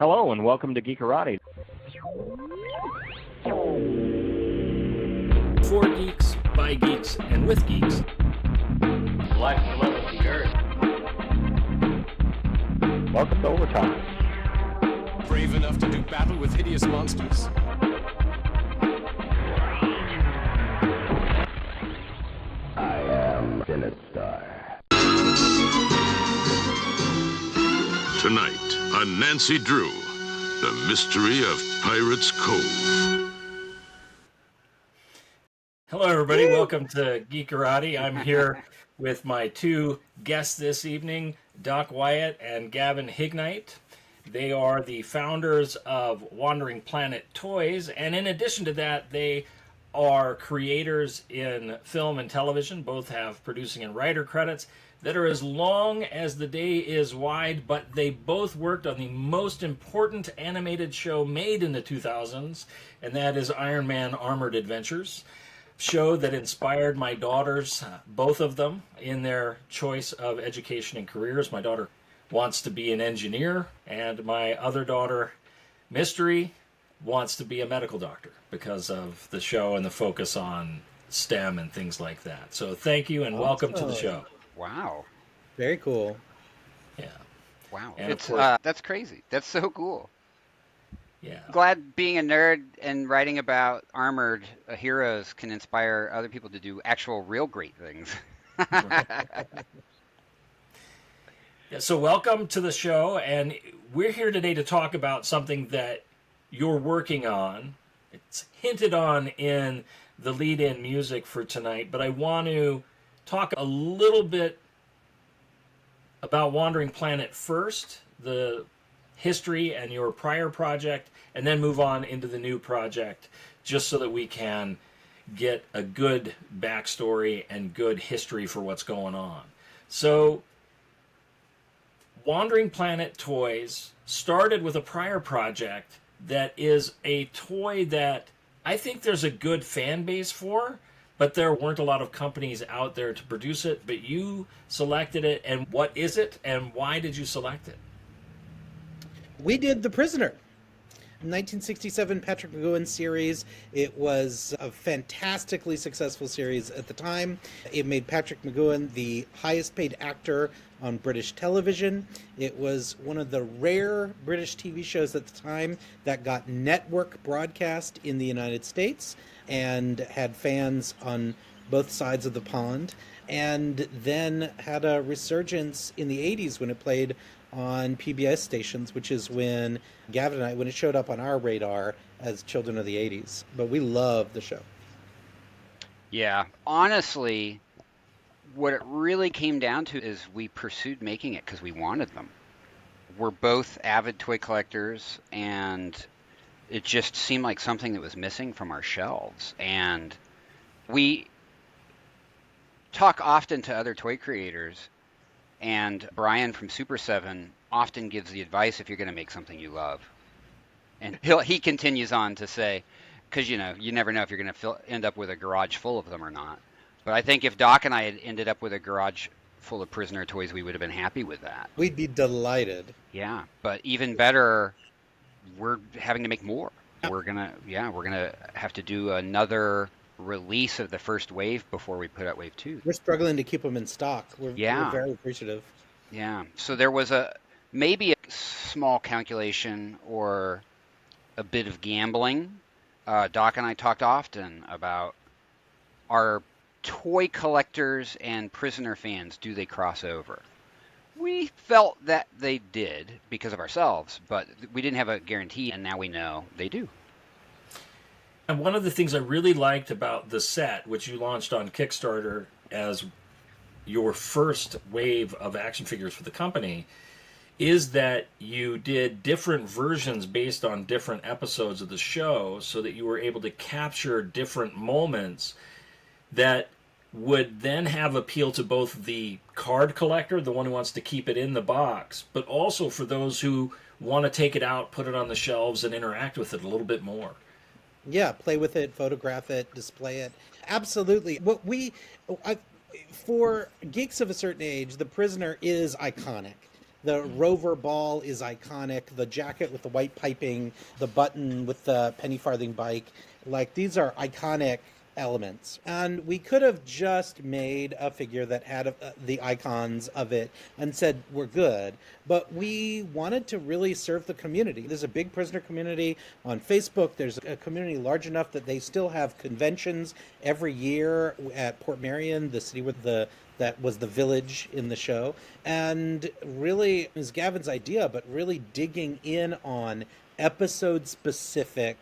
Hello and welcome to Geekarati. For geeks, by geeks, and with geeks. Life and love of the earth. Welcome to Overtime. Brave enough to do battle with hideous monsters. I am Sinistar. Tonight on Nancy Drew, the mystery of Pirates Cove. Hello, everybody. Welcome to Geekarati. I'm here with my two guests this evening, Doc Wyatt and Gavin Hignight. They are the founders of Wandering Planet Toys, and in addition to that, they are creators in film and television. Both have producing and writer credits that are as long as the day is wide, but they both worked on the most important animated show made in the 2000s, and that is Iron Man Armored Adventures, show that inspired my daughters, both of them, in their choice of education and careers. My daughter wants to be an engineer, and my other daughter, Mystery, wants to be a medical doctor because of the show and the focus on STEM and things like that. So thank you and welcome to the show. Wow. Very cool. Yeah. Wow. And It's of course, that's crazy. That's so cool. yeah. Glad being a nerd and writing about armored heroes can inspire other people to do actual real great things. Yeah, so welcome to the show, and we're here today to talk about something that you're working on. It's hinted on in the lead-in music for tonight, but I want to talk a little bit about Wandering Planet first, the history and your prior project, and then move on into the new project, just so that we can get a good backstory and good history for what's going on. So, Wandering Planet Toys started with a prior project that is a toy that I think there's a good fan base for, but there weren't a lot of companies out there to produce it, but you selected it, and what is it, and why did you select it? We did The Prisoner, 1967 Patrick McGoohan series. It was a fantastically successful series at the time. It made Patrick McGoohan the highest paid actor on British television. It was one of the rare British TV shows at the time that got network broadcast in the United States and had fans on both sides of the pond, and then had a resurgence in the 80s when it played on PBS stations, which is when Gavin and I, when it showed up on our radar as children of the 80s. But we love the show. Yeah. Honestly, what it really came down to is we pursued making it because we wanted them. We're both avid toy collectors, and it just seemed like something that was missing from our shelves. And we talk often to other toy creators, and Brian from Super 7 often gives the advice if you're going to make something you love. And he continues on to say, because, you never know if you're going to end up with a garage full of them or not. But I think if Doc and I had ended up with a garage full of Prisoner toys, we would have been happy with that. We'd be delighted. Yeah, but even better, we're having to make more. We're gonna have to do another release of the first wave before we put out wave 2. We're struggling to keep them in stock. We're very appreciative. Yeah, so there was maybe a small calculation or a bit of gambling. Doc and I talked often about, are toy collectors and Prisoner fans, do they cross over? We felt that they did because of ourselves, but we didn't have a guarantee, and now we know they do. And one of the things I really liked about the set, which you launched on Kickstarter as your first wave of action figures for the company, is that you did different versions based on different episodes of the show so that you were able to capture different moments that would then have appeal to both the card collector, the one who wants to keep it in the box, but also for those who want to take it out, put it on the shelves, and interact with it a little bit more. Yeah, play with it, photograph it, display it. Absolutely. For geeks of a certain age, The Prisoner is iconic. The rover ball is iconic. The jacket with the white piping, the button with the penny farthing bike, like these are iconic elements. And we could have just made a figure that had the icons of it and said we're good, but we wanted to really serve the community. There's a big prisoner community on Facebook. There's a community large enough that they still have conventions every year at Port Marion, the city with that was the village in the show. And really, it was Gavin's idea, but really digging in on episode-specific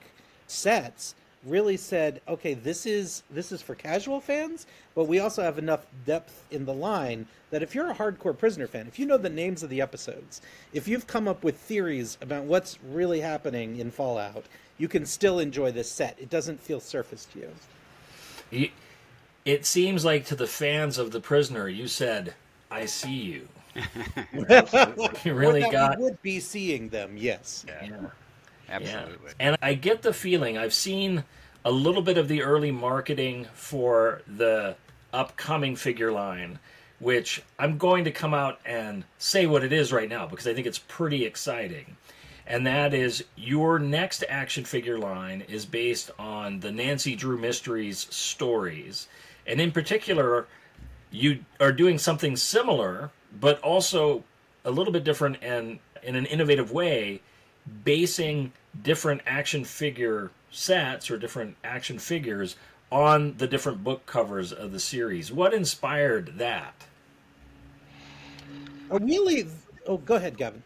sets really said, okay, this is for casual fans, but we also have enough depth in the line that if you're a hardcore Prisoner fan, if you know the names of the episodes, if you've come up with theories about what's really happening in Fallout, you can still enjoy this set. It doesn't feel surface to you. It seems like to the fans of The Prisoner, you said, I see you. You really got... We would be seeing them, yes. Yeah. Absolutely. Yeah. And I get the feeling, I've seen a little bit of the early marketing for the upcoming figure line, which I'm going to come out and say what it is right now because I think it's pretty exciting. And that is your next action figure line is based on the Nancy Drew Mysteries stories. And in particular, you are doing something similar, but also a little bit different and in an innovative way, basing different action figure sets or different action figures on the different book covers of the series. What inspired that? Go ahead, Gavin.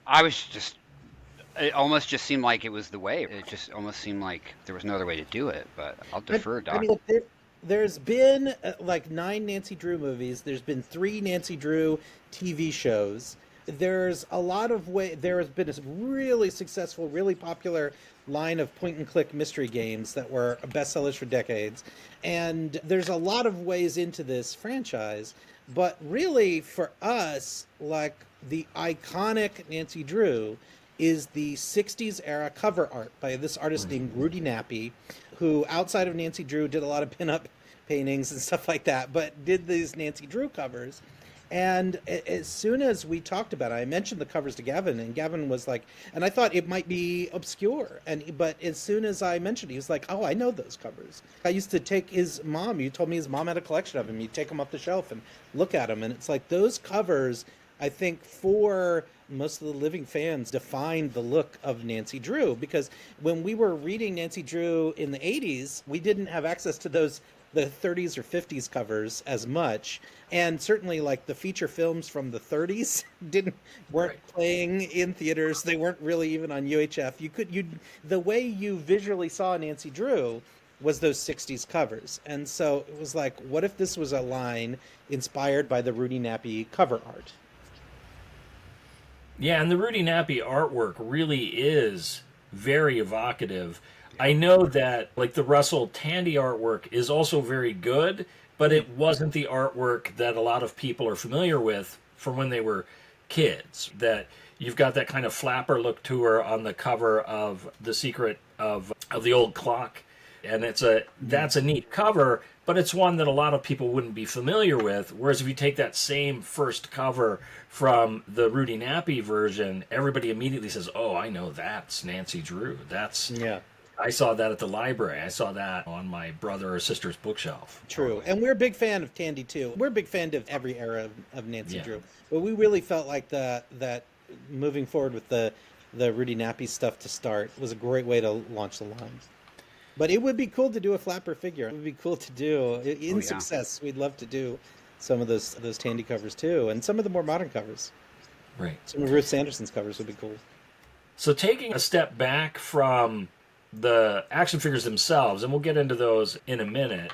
It almost just seemed like it was the way. It just almost seemed like there was no other way to do it, but I'll defer, Doc. I mean, there's been like 9 Nancy Drew movies. There's been 3 Nancy Drew TV shows. There's a lot of there has been a really successful, really popular line of point-and-click mystery games that were bestsellers for decades. And there's a lot of ways into this franchise. But really, for us, like the iconic Nancy Drew is the 60s era cover art by this artist named Rudy Nappy, who outside of Nancy Drew did a lot of pinup paintings and stuff like that, but did these Nancy Drew covers. And as soon as we talked about it, I mentioned the covers to Gavin, and Gavin was like, and I thought it might be obscure. But as soon as I mentioned it, he was like, oh, I know those covers. I used to take his mom, you told me his mom had a collection of them. You'd take them off the shelf and look at them. And it's like those covers, I think, for most of the living fans, defined the look of Nancy Drew. Because when we were reading Nancy Drew in the 80s, we didn't have access to the 30s or 50s covers as much, and certainly like the feature films from the 30s weren't playing in theaters. They weren't really even on UHF. The way you visually saw Nancy Drew was those 60s covers, and so it was like, what if this was a line inspired by the Rudy Nappy cover art? Yeah, and the Rudy Nappy artwork really is very evocative. I know that like the Russell Tandy artwork is also very good, but it wasn't the artwork that a lot of people are familiar with from when they were kids. That you've got that kind of flapper look to her on the cover of The Secret of the Old Clock, and that's a neat cover, but it's one that a lot of people wouldn't be familiar with. Whereas if you take that same first cover from the Rudy Nappy version, everybody immediately says, "Oh, I know that's Nancy Drew. I saw that at the library. I saw that on my brother or sister's bookshelf." True. And we're a big fan of Tandy, too. We're a big fan of every era of Nancy Drew. But we really felt like that moving forward with the Rudy Nappy stuff to start was a great way to launch the line. But it would be cool to do a flapper figure. It would be cool to do. In success, we'd love to do some of those Tandy covers, too. And some of the more modern covers. Right. Some of Ruth Sanderson's covers would be cool. So taking a step back from the action figures themselves, and we'll get into those in a minute,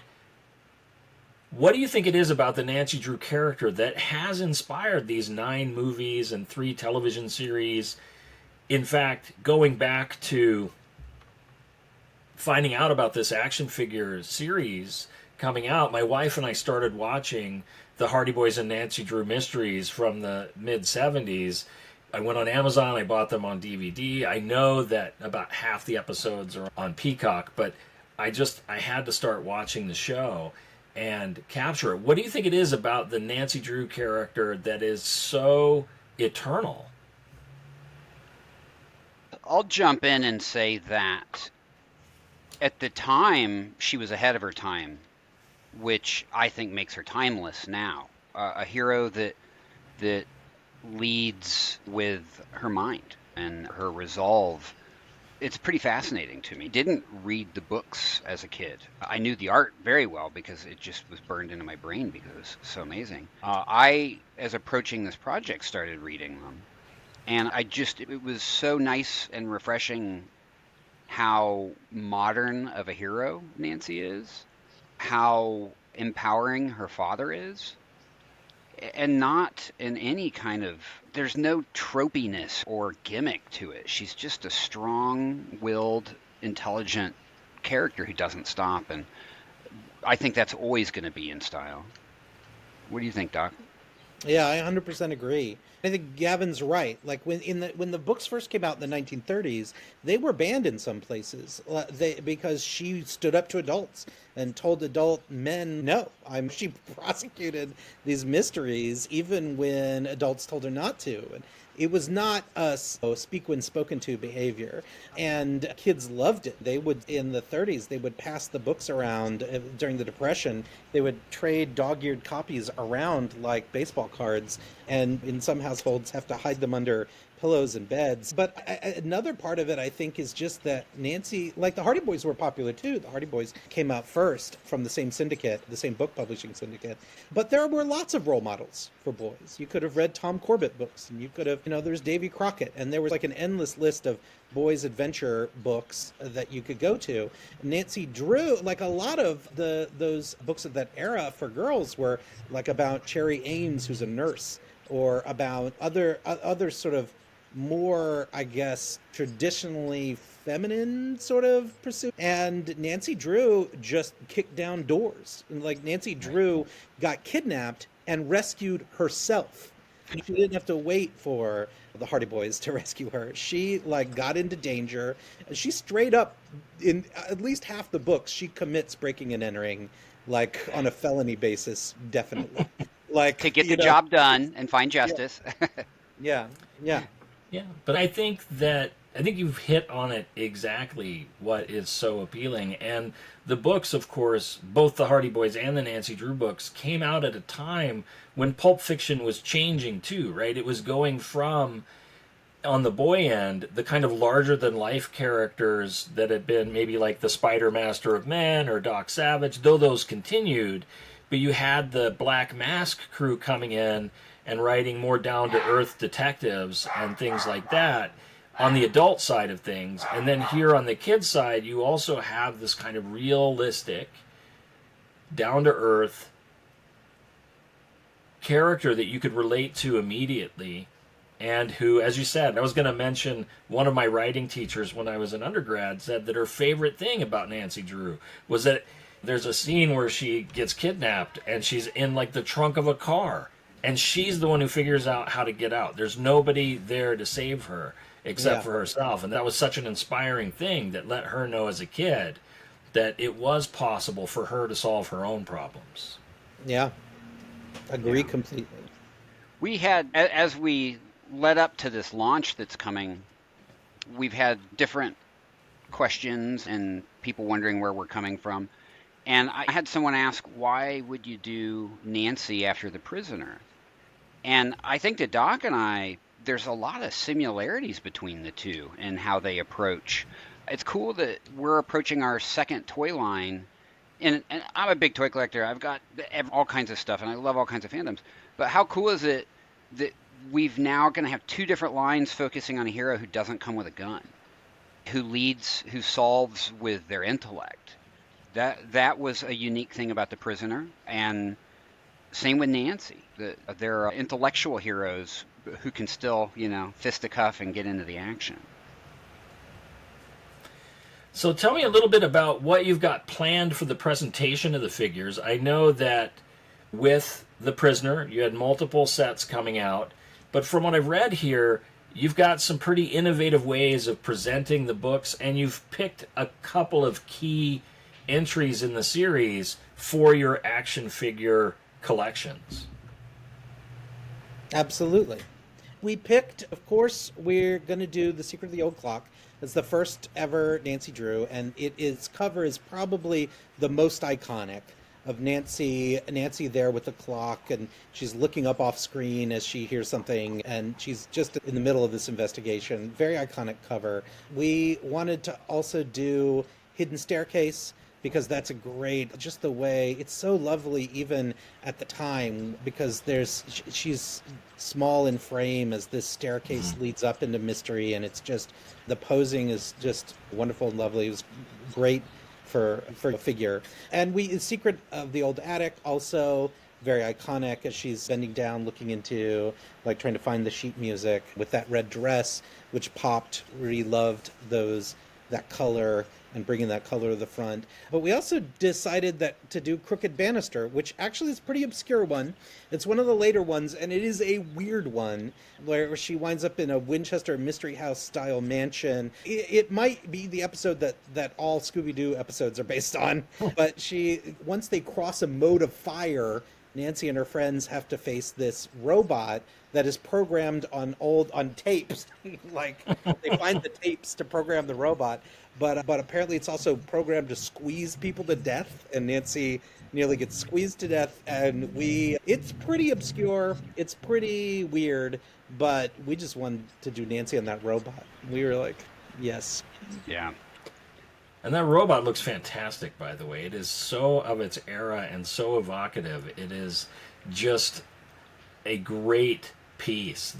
what do you think it is about the Nancy Drew character that has inspired these 9 movies and 3 television series? In fact, going back to finding out about this action figure series coming out, my wife and I started watching the Hardy Boys and Nancy Drew Mysteries from the mid-70s. I went on Amazon, I bought them on DVD. I know that about half the episodes are on Peacock, but I had to start watching the show and capture it. What do you think it is about the Nancy Drew character that is so eternal? I'll jump in and say that at the time, she was ahead of her time, which I think makes her timeless now. A hero that leads with her mind and her resolve. It's pretty fascinating to me. Didn't read the books as a kid. I knew the art very well because it just was burned into my brain because it was so amazing. I, as approaching this project, started reading them. And it was so nice and refreshing how modern of a hero Nancy is, how empowering her father is, and not in any kind of, there's no tropiness or gimmick to it. She's just a strong-willed, intelligent character who doesn't stop, and I think that's always going to be in style. What do you think, Doc? Yeah, I 100% agree. I think Gavin's right. Like when the books first came out in the 1930s, they were banned in some places because she stood up to adults and told adult men no. She prosecuted these mysteries even when adults told her not to. And it was not a speak when spoken to behavior, and kids loved it. They would, in the 30s, they would pass the books around during the Depression. They would trade dog-eared copies around like baseball cards, and in some households have to hide them under pillows and beds. But another part of it, I think, is just that Nancy, like the Hardy Boys were popular too. The Hardy Boys came out first from the same syndicate, the same book publishing syndicate. But there were lots of role models for boys. You could have read Tom Corbett books, and you could have, there's Davy Crockett, and there was like an endless list of boys' adventure books that you could go to. Nancy Drew, like a lot of those books of that era for girls were like about Cherry Ames, who's a nurse, or about other sort of more, I guess, traditionally feminine sort of pursuit. And Nancy Drew just kicked down doors. And like Nancy Drew got kidnapped and rescued herself. She didn't have to wait for the Hardy Boys to rescue her. She like got into danger, and she straight up, in at least half the books, she commits breaking and entering, like on a felony basis, definitely. Like to get the job done and find justice. Yeah. Yeah, but I think you've hit on it exactly what is so appealing. And the books, of course, both the Hardy Boys and the Nancy Drew books came out at a time when pulp fiction was changing too, right? It was going from, on the boy end, the kind of larger-than-life characters that had been maybe like the Spider Master of Men or Doc Savage, though those continued, but you had the Black Mask crew coming in and writing more down-to-earth detectives and things like that on the adult side of things. And then here on the kid side, you also have this kind of realistic, down-to-earth character that you could relate to immediately, and who, as you said, I was going to mention one of my writing teachers when I was an undergrad said that her favorite thing about Nancy Drew was that there's a scene where she gets kidnapped and she's in like the trunk of a car. And she's the one who figures out how to get out. There's nobody there to save her except for herself. And that was such an inspiring thing that let her know as a kid that it was possible for her to solve her own problems. Yeah. Agree completely. We had, as we led up to this launch that's coming, we've had different questions and people wondering where we're coming from. And I had someone ask, why would you do Nancy after The Prisoner? And I think that Doc and I, there's a lot of similarities between the two and how they approach. It's cool that we're approaching our second toy line. And I'm a big toy collector. I've got all kinds of stuff, and I love all kinds of fandoms. But how cool is it that we've now going to have two different lines focusing on a hero who doesn't come with a gun, who leads, who solves with their intellect? That was a unique thing about The Prisoner, and same with Nancy. There are intellectual heroes who can still, fisticuff and get into the action. So tell me a little bit about what you've got planned for the presentation of the figures. I know that with The Prisoner, you had multiple sets coming out, but from what I've read here, you've got some pretty innovative ways of presenting the books, and you've picked a couple of key entries in the series for your action figure collections. Absolutely. We picked, of course, we're going to do The Secret of the Old Clock, It's the first ever Nancy Drew, and its cover is probably the most iconic of Nancy there with the clock, and she's looking up off screen as she hears something, and she's just in the middle of this investigation. Very iconic cover. We wanted to also do Hidden Staircase, because that's a great, just the way, it's so lovely even at the time, because she's small in frame as this staircase leads up into mystery, and it's just, the posing is just wonderful and lovely. It was great for a figure. And Secret of the Old Attic, also very iconic, as she's bending down looking into, like, trying to find the sheet music with that red dress, which popped. Really loved that color and bringing that color to the front. But we also decided to do Crooked Banister, which actually is a pretty obscure one. It's one of the later ones, and it is a weird one, where she winds up in a Winchester Mystery House style mansion. It might be the episode that all Scooby-Doo episodes are based on, but once they cross a moat of fire, Nancy and her friends have to face this robot that is programmed on tapes. Like, they find the tapes to program the robot, but apparently it's also programmed to squeeze people to death, and Nancy nearly gets squeezed to death. And it's pretty obscure, it's pretty weird, but we just wanted to do Nancy on that robot. We were like, yes. Yeah. And that robot looks fantastic, by the way. It is so of its era and so evocative. It is just a great piece.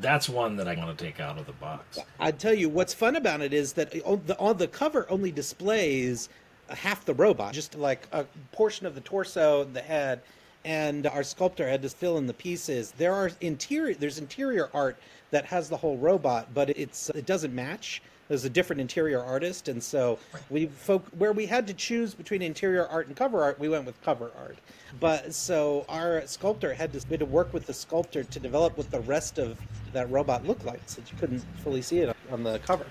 That's one that I want to take out of the box. I'd tell you what's fun about it is that on the cover only displays half the robot, just like a portion of the torso, the head, and our sculptor had to fill in the pieces. There's interior art that has the whole robot, but it doesn't match. There's a different interior artist, and so where we had to choose between interior art and cover art, we went with cover art. But so our sculptor had to work with the sculptor to develop what the rest of that robot looked like, so you couldn't fully see it on the cover.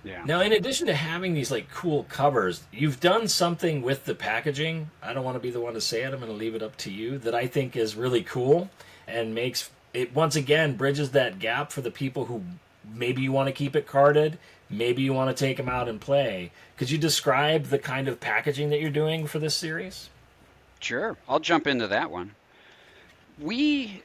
Yeah. Now, in addition to having these like cool covers, you've done something with the packaging. I don't want to be the one to say it. I'm going to leave it up to you. That I think is really cool and makes it, once again, bridges that gap for the people who maybe you want to keep it carded, maybe you want to take them out and play. Could you describe the kind of packaging that you're doing for this series? Sure. I'll jump into that one. We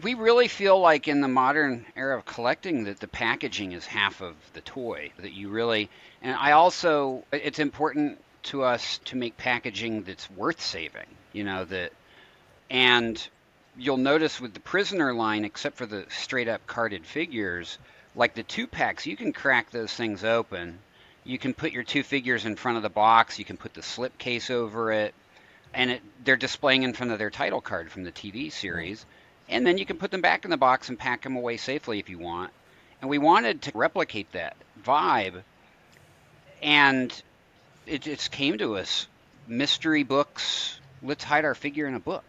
really feel like in the modern era of collecting that the packaging is half of the toy, that you really, and it's important to us to make packaging that's worth saving, and you'll notice with the Prisoner line, except for the straight up carded figures, like the 2-packs, you can crack those things open. You can put your 2 figures in front of the box. You can put the slip case over it, and they're displaying in front of their title card from the TV series. And then you can put them back in the box and pack them away safely if you want. And we wanted to replicate that vibe, and it just came to us. Mystery books, let's hide our figure in a book.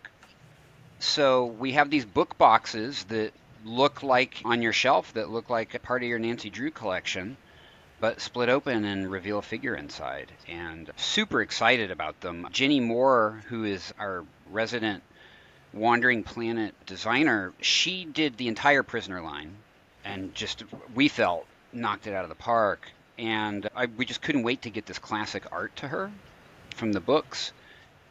So we have these book boxes that look like on your shelf, that look like a part of your Nancy Drew collection, but split open and reveal a figure inside. And super excited about them. Jenny Moore, who is our resident Wandering Planet designer, she did the entire Prisoner line and just, we felt, knocked it out of the park. And we just couldn't wait to get this classic art to her from the books.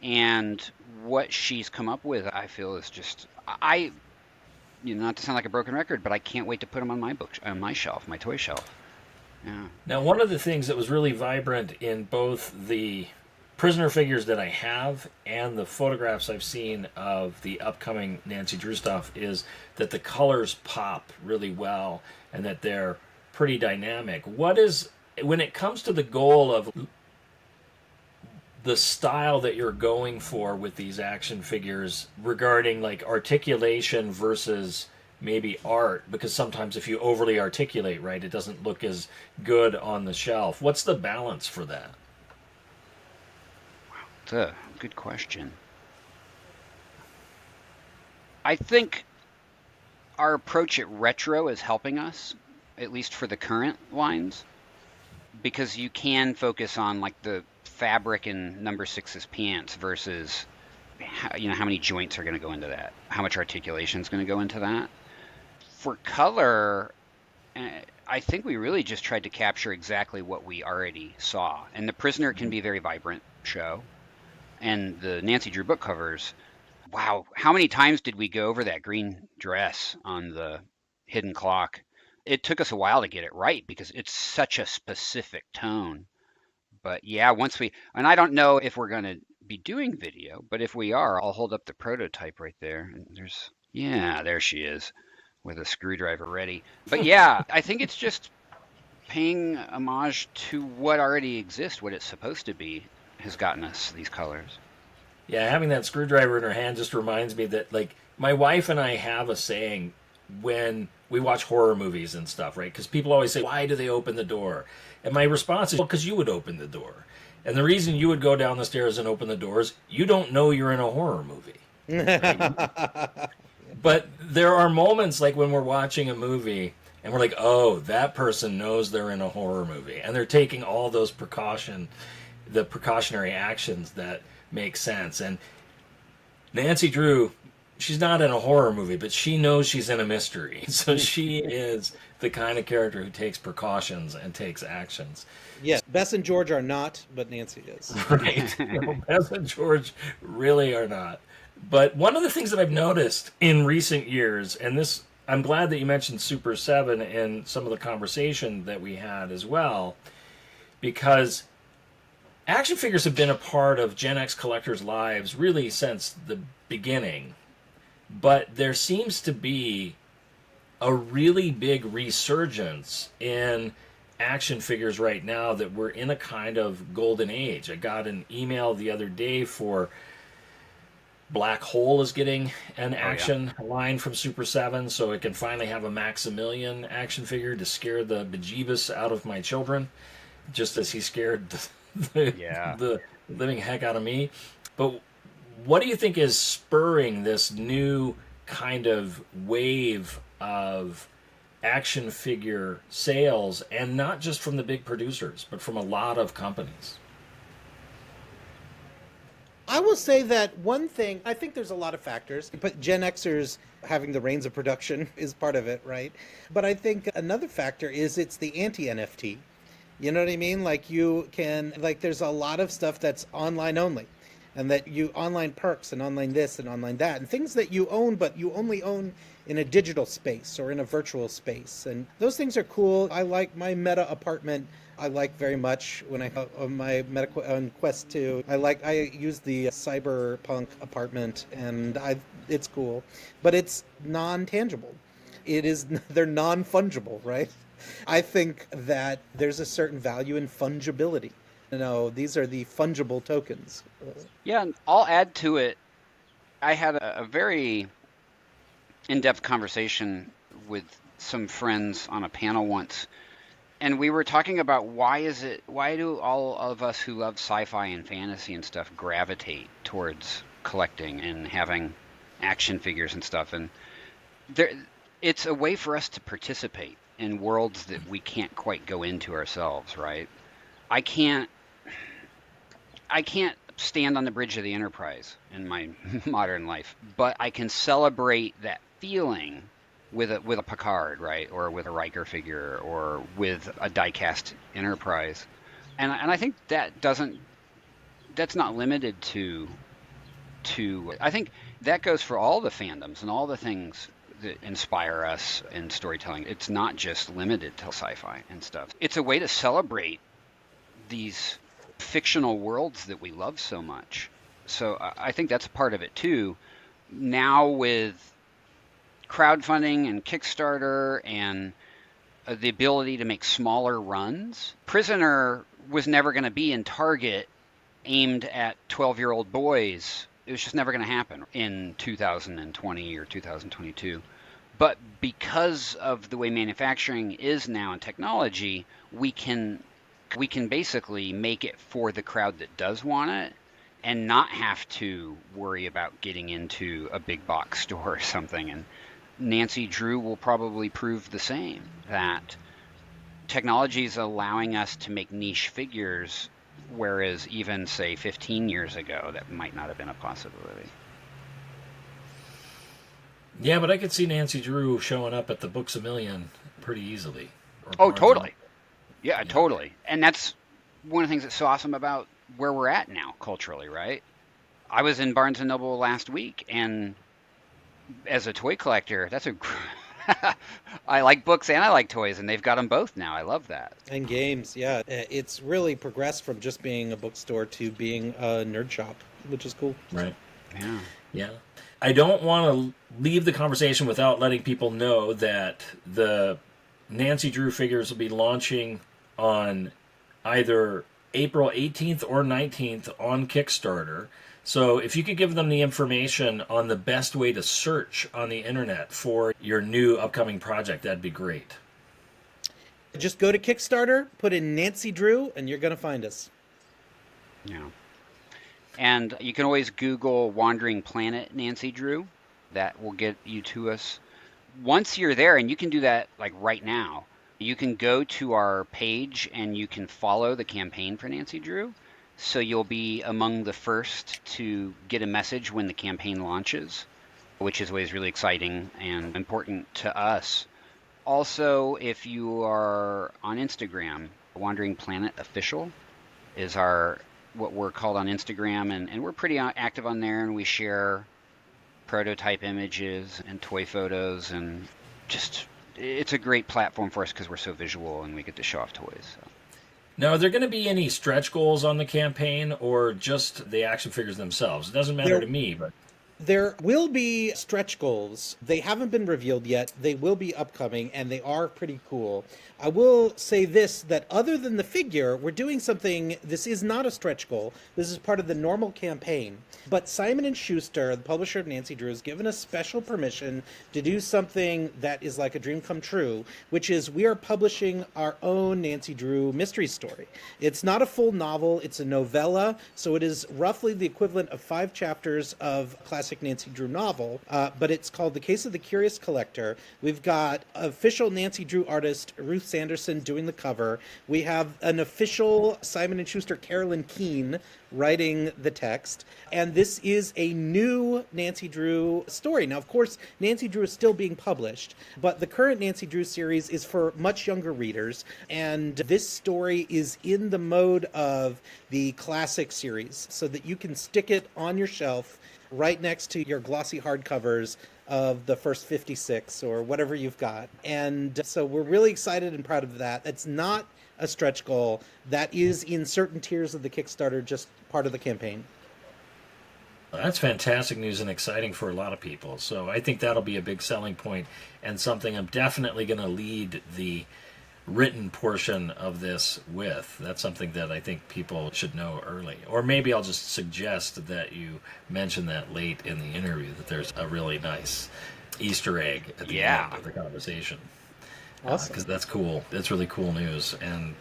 And what she's come up with, I feel, is just, not to sound like a broken record, but I can't wait to put them on my shelf, my toy shelf. Yeah. Now, one of the things that was really vibrant in both the Prisoner figures that I have and the photographs I've seen of the upcoming Nancy Drew stuff is that the colors pop really well and that they're pretty dynamic. When it comes to the goal of the style that you're going for with these action figures regarding like articulation versus maybe art, because sometimes if you overly articulate, right, it doesn't look as good on the shelf. What's the balance for that? Wow, that's a good question. I think our approach at retro is helping us, at least for the current lines, because you can focus on like the fabric in number 6's pants versus how many joints are going to go into that, how much articulation is going to go into that. For color, I think we really just tried to capture exactly what we already saw. And The Prisoner can be a very vibrant show. And the Nancy Drew book covers, wow, how many times did we go over that green dress on the hidden clock? It took us a while to get it right because it's such a specific tone. But yeah, and I don't know if we're going to be doing video, but if we are, I'll hold up the prototype right there. And there she is with a screwdriver ready. But yeah, I think it's just paying homage to what already exists, what it's supposed to be, has gotten us these colors. Yeah, having that screwdriver in her hand just reminds me that, like, my wife and I have a saying when we watch horror movies and stuff, right? Because people always say, why do they open the door? And my response is, well, because you would open the door. And the reason you would go down the stairs and open the doors, you don't know you're in a horror movie. Right? But there are moments like when we're watching a movie and we're like, oh, that person knows they're in a horror movie. And they're taking all those the precautionary actions that make sense. And Nancy Drew, she's not in a horror movie, but she knows she's in a mystery. So she is the kind of character who takes precautions and takes actions. Yes, Bess and George are not, but Nancy is. Right. No, Bess and George really are not. But one of the things that I've noticed in recent years, and this, I'm glad that you mentioned Super 7 in some of the conversation that we had as well, because action figures have been a part of Gen X collectors' lives really since the beginning. But there seems to be a really big resurgence in action figures right now that we're in a kind of golden age. I got an email the other day for Black Hole is getting an action line from Super 7, so it can finally have a Maximilian action figure to scare the bejeebus out of my children, just as he scared the living heck out of me. But what do you think is spurring this new kind of wave of action figure sales, and not just from the big producers, but from a lot of companies? I will say that one thing, I think there's a lot of factors, but Gen Xers having the reins of production is part of it, right? But I think another factor is it's the anti-NFT. You know what I mean? Like there's a lot of stuff that's online only, and that you online perks and online this and online that, and things that you own, but you only own in a digital space or in a virtual space. And those things are cool. I like my Meta apartment. I like very much when I on my on Quest 2. I use the cyberpunk apartment, and it's cool, but it's non-tangible. They're non-fungible, right? I think that there's a certain value in fungibility. These are the fungible tokens. Yeah, and I'll add to it. I had a very in-depth conversation with some friends on a panel once, and we were talking about why do all of us who love sci-fi and fantasy and stuff gravitate towards collecting and having action figures and stuff, and it's a way for us to participate in worlds that we can't quite go into ourselves, right? I can't stand on the bridge of the Enterprise in my modern life, but I can celebrate that feeling with a Picard, right, or with a Riker figure, or with a die-cast Enterprise, and I think that's not limited to. I think that goes for all the fandoms and all the things that inspire us in storytelling. It's not just limited to sci-fi and stuff. It's a way to celebrate these fictional worlds that we love so much. So I think that's a part of it too. Now with crowdfunding and Kickstarter and the ability to make smaller runs, Prisoner was never going to be in Target aimed at 12-year-old boys. It was just never going to happen in 2020 or 2022. But because of the way manufacturing is now and technology, we can basically make it for the crowd that does want it and not have to worry about getting into a big box store or something. And Nancy Drew will probably prove the same, that technology is allowing us to make niche figures, whereas even, say, 15 years ago, that might not have been a possibility. Yeah, but I could see Nancy Drew showing up at the Books A Million pretty easily. Or Oh, Barnes and totally. Noble. Yeah, totally. And that's one of the things that's so awesome about where we're at now culturally, right? I was in Barnes and Noble last week, and as a toy collector, that's a I like books and I like toys, and they've got them both now. I love that. And games, yeah. It's really progressed from just being a bookstore to being a nerd shop, which is cool. Right. Yeah. Yeah. I don't want to leave the conversation without letting people know that the Nancy Drew figures will be launching on either April 18th or 19th on Kickstarter. So if you could give them the information on the best way to search on the internet for your new upcoming project, that'd be great. Just go to Kickstarter, put in Nancy Drew, and you're going to find us. Yeah. And you can always Google Wandering Planet Nancy Drew. That will get you to us. Once you're there, and you can do that like right now, you can go to our page and you can follow the campaign for Nancy Drew. So you'll be among the first to get a message when the campaign launches, which is always really exciting and important to us. Also, if you are on Instagram, Wandering Planet Official is what we're called on Instagram, and we're pretty active on there, and we share prototype images and toy photos, and just it's a great platform for us because we're so visual and we get to show off toys. So. Now, are there going to be any stretch goals on the campaign or just the action figures themselves? It doesn't matter to me, but... There will be stretch goals. They haven't been revealed yet. They will be upcoming, and they are pretty cool. I will say this, that other than the figure, we're doing something. This is not a stretch goal. This is part of the normal campaign. But Simon & Schuster, the publisher of Nancy Drew, has given us special permission to do something that is like a dream come true, which is we are publishing our own Nancy Drew mystery story. It's not a full novel. It's a novella, so it is roughly the equivalent of 5 chapters of a classic Nancy Drew novel, but it's called The Case of the Curious Collector. We've got official Nancy Drew artist Ruth Sanderson doing the cover. We have an official Simon & Schuster Carolyn Keene writing the text, and this is a new Nancy Drew story. Now, of course, Nancy Drew is still being published, but the current Nancy Drew series is for much younger readers, and this story is in the mode of the classic series, so that you can stick it on your shelf right next to your glossy hardcovers of the first 56 or whatever you've got. And so we're really excited and proud of that. It's not a stretch goal. That is in certain tiers of the Kickstarter, just part of the campaign. That's fantastic news and exciting for a lot of people. So I think that'll be a big selling point and something I'm definitely going to lead the written portion of this with. That's something that I think people should know early. Or maybe I'll just suggest that you mention that late in the interview, that there's a really nice Easter egg at the end of the conversation. Awesome. Because that's cool. That's really cool news. And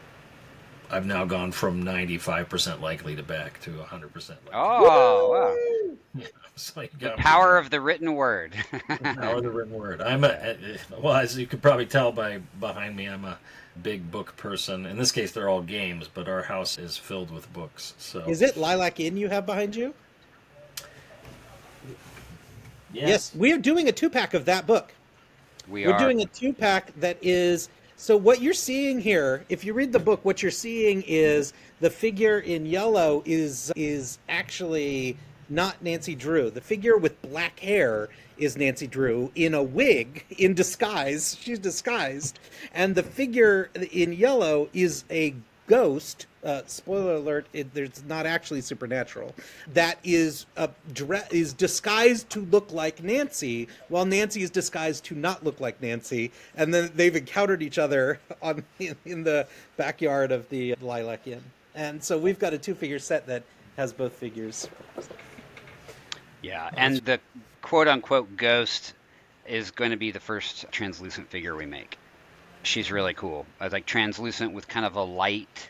I've now gone from 95% likely to back to 100% likely. Oh, wow. Yeah, so you The got power of the written word. power of the written word. Well, as you could probably tell by behind me, I'm a big book person. In this case, they're all games, but our house is filled with books. So Is it Lilac Inn you have behind you? Yes. We are doing a 2-pack of that book. We're doing a 2-pack that is... So what you're seeing here, if you read the book, what you're seeing is the figure in yellow is actually not Nancy Drew. The figure with black hair is Nancy Drew in a wig, in disguise. She's disguised. And the figure in yellow is a ghost. Spoiler alert, it's not actually supernatural. That is disguised to look like Nancy, while Nancy is disguised to not look like Nancy. And then they've encountered each other in the backyard of the Lilac Inn. And so we've got a 2-figure set that has both figures. Yeah, and the quote-unquote ghost is going to be the first translucent figure we make. She's really cool. Like translucent with kind of a light,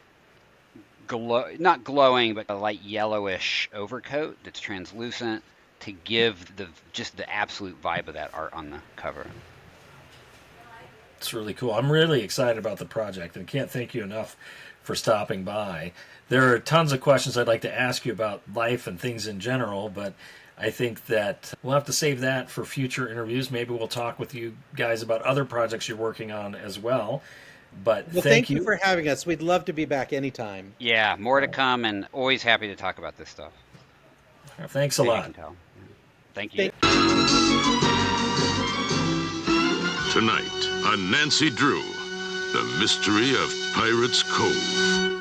not glowing, but a light yellowish overcoat that's translucent to give just the absolute vibe of that art on the cover. It's really cool. I'm really excited about the project and can't thank you enough for stopping by. There are tons of questions I'd like to ask you about life and things in general, but I think that we'll have to save that for future interviews. Maybe we'll talk with you guys about other projects you're working on as well. But Well, thank you for having us. We'd love to be back anytime. Yeah, more to come, and always happy to talk about this stuff. Thanks a lot. Thank you. Tonight on Nancy Drew, the mystery of Pirates Cove.